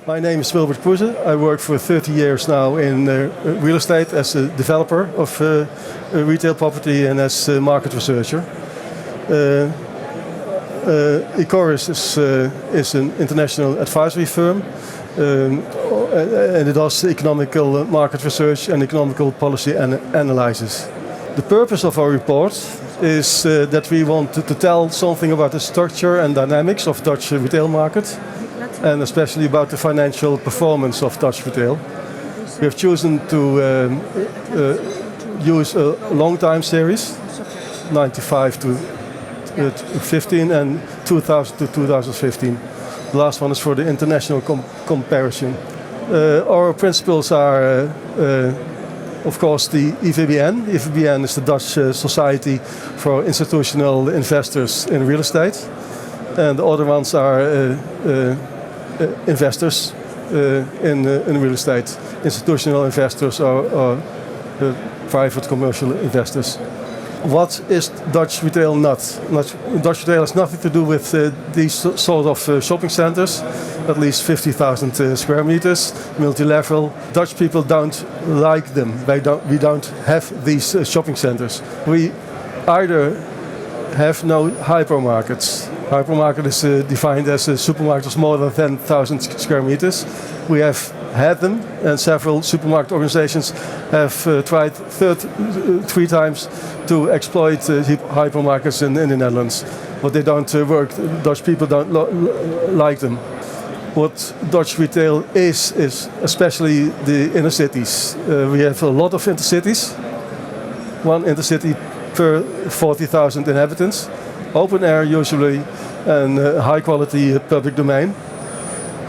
My name is Wilbert Kroesen. I work for 30 years now in real estate as a developer of retail property and as a market researcher. ECORYS is an international advisory firm and it does economical market research and economical policy analyses. The purpose of our report is that we want to tell something about the structure and dynamics of Dutch retail market, and especially about the financial performance of Dutch retail. We have chosen to use a long time series, 95 to 15 and 2000 to 2015. The last one is for the international comparison. Our principles are, of course, the EVBN. EVBN is the Dutch Society for Institutional Investors in Real Estate. And the other ones are investors in real estate, institutional investors or private commercial investors. What is Dutch retail not? Dutch retail has nothing to do with these sort of shopping centers, at least 50,000 square meters, multi-level. Dutch people don't like them. We don't have these shopping centers. We either have no hypermarkets. Hypermarket is defined as a supermarket of more than 10,000 square meters. We have had them, and several supermarket organizations have tried three times to exploit hypermarkets in the Netherlands. But they don't work. Dutch people don't like them. What Dutch retail is especially the inner cities. We have a lot of intercities. One intercity per 40,000 inhabitants. Open air usually, and high quality public domain.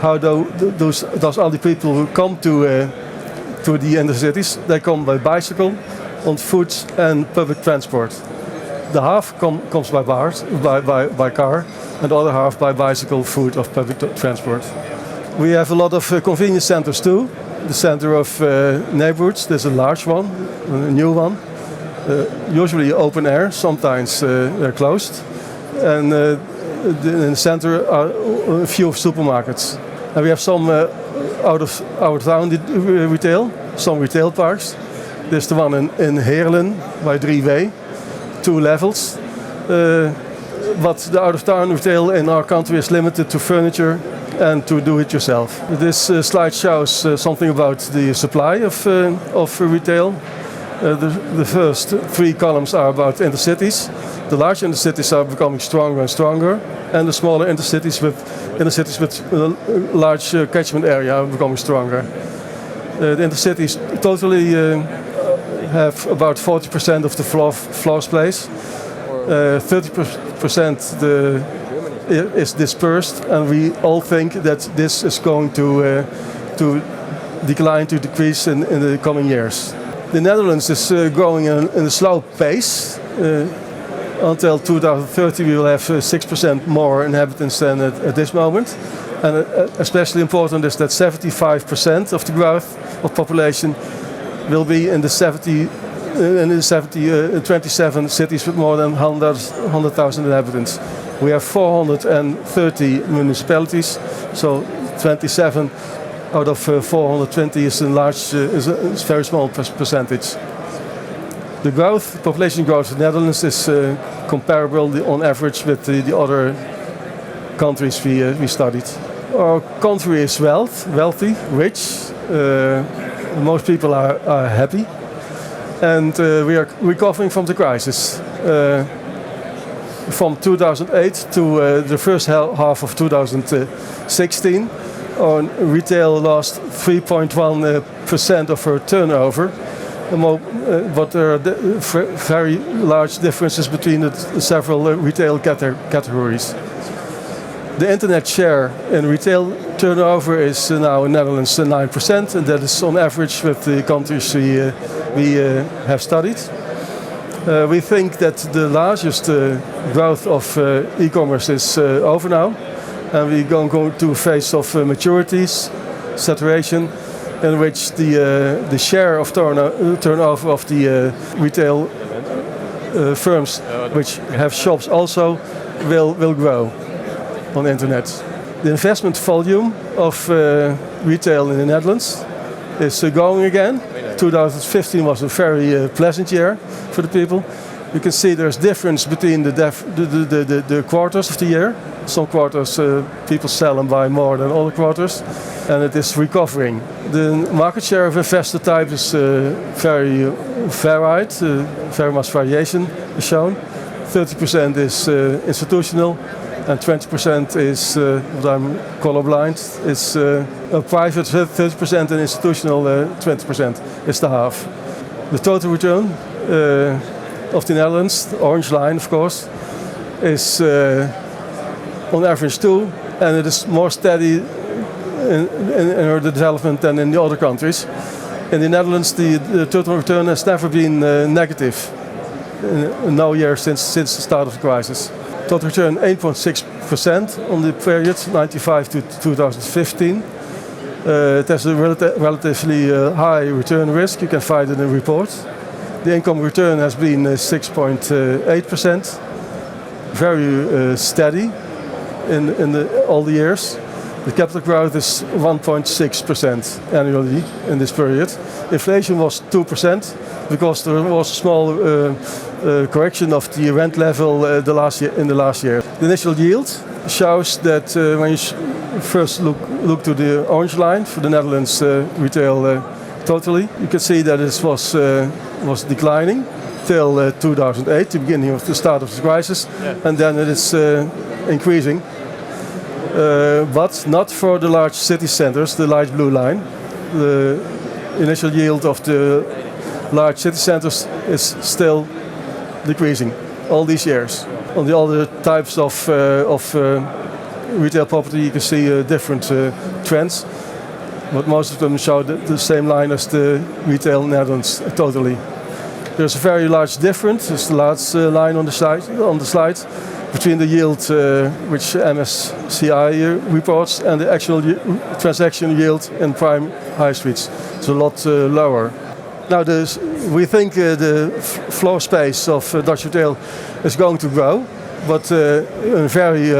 How those all the people who come to the inner cities, they come by bicycle, on foot and public transport. The half comes by car, and the other half by bicycle, foot or public transport. We have a lot of convenience centers too. The center of neighborhoods, there's a large one, a new one. Usually open air, sometimes they're closed. And in the center are a few supermarkets. And we have some out of town retail, some retail parks. There's the one in Heerlen by 3W, 2 levels. But the out of town retail in our country is limited to furniture and to do it yourself. This slide shows something about the supply of retail. The first 3 columns are about intercities. The large intercities are becoming stronger and stronger, and the smaller intercities with large catchment area are becoming stronger. The intercities totally have about 40% of the floor space. 30% is dispersed, and we all think that this is going to decrease in the coming years. The Netherlands is growing in a slow pace. Until 2030 we will have 6% more inhabitants than at this moment. And especially important is that 75% of the growth of population will be in the 27 cities with more than 100,000 inhabitants. We have 430 municipalities, so 27 out of 420 is a very small percentage. The population growth in the Netherlands is comparable on average with the other countries we studied. Our country is wealthy, rich. Most people are happy, and we are recovering from the crisis. From 2008 to the first half of 2016, our retail lost 3.1% of her turnover. But there are very large differences between the several retail categories. The internet share in retail turnover is now in Netherlands 9%, and that is on average with the countries we have studied. We think that the largest growth of e-commerce is over now, and we're going to a phase of maturities, saturation, in which the share of turnover of the retail firms which have shops also will grow on the internet. The investment volume of retail in the Netherlands is going again. 2015 was a very pleasant year for the people. You can see there's difference between the quarters of the year. Some quarters people sell and buy more than other quarters, and it is recovering. The market share of investor type is very varied, very much variation is shown. 30% is institutional, and 20% is what I'm colorblind. It's private 30% and institutional 20% is the half. The total return of the Netherlands, the orange line of course, is on average 2, and it is more steady in the development than in the other countries. In the Netherlands, the total return has never been negative in no year since the start of the crisis. Total return 8.6% on the period 1995 to 2015. It has a relatively high return risk. You can find it in the report. The income return has been 6.8%, very steady in all the years. The capital growth is 1.6% annually in this period. Inflation was 2% because there was a small correction of the rent level in the last year. The initial yield shows that when you first look to the orange line for the Netherlands retail totally, you can see that it was declining till 2008, the beginning of the start of the crisis, and then it is increasing. But not for the large city centers, the light blue line. The initial yield of the large city centers is still decreasing all these years. On the other types of retail property, you can see different trends, but most of them show the same line as the retail Netherlands totally. There's a very large difference, it's the last line on the slide, between the yield which MSCI reports and the actual transaction yield in prime high streets. It's a lot lower. Now we think the floor space of Dutch retail is going to grow, but in a very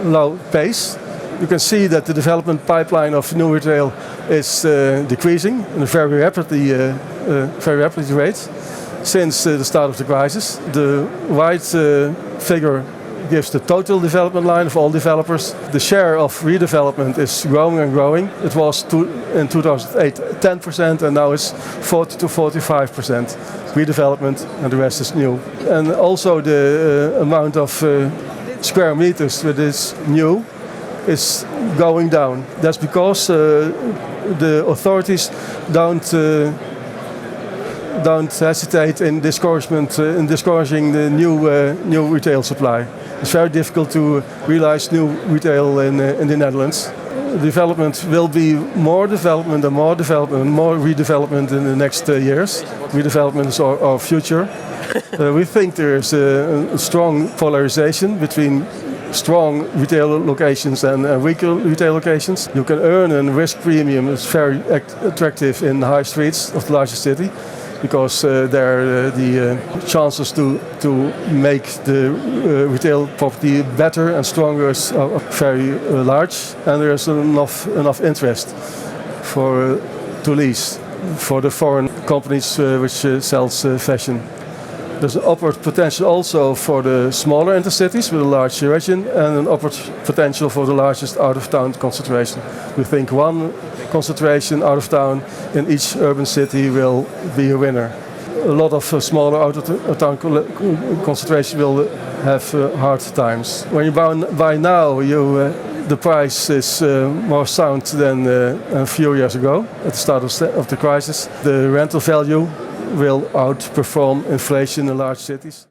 low pace. You can see that the development pipeline of new retail is decreasing in a very rapid rate since the start of the crisis. The white figure gives the total development line of all developers. The share of redevelopment is growing and growing. It was in 2008 10% and now it's 40 to 45% redevelopment and the rest is new. And also the amount of square meters that is new is going down. That's because the authorities don't hesitate in discouraging the new retail supply. It's very difficult to realize new retail in the Netherlands. Development will be more development and more development and more redevelopment in the next years. Redevelopment is our future. We think there is a strong polarization between strong retail locations and weaker retail locations. You can earn a risk premium. It's very attractive in high streets of the largest city, because there the chances to make the retail property better and stronger is very large, and there is enough interest to lease for the foreign companies which sells fashion. There's an upward potential also for the smaller intercities with a large region, and an upward potential for the largest out-of-town concentration. We think one concentration out of town in each urban city will be a winner. A lot of smaller out-of-town concentration will have hard times. When you buy now, the price is more sound than a few years ago at the start of the crisis. The rental value will outperform inflation in large cities.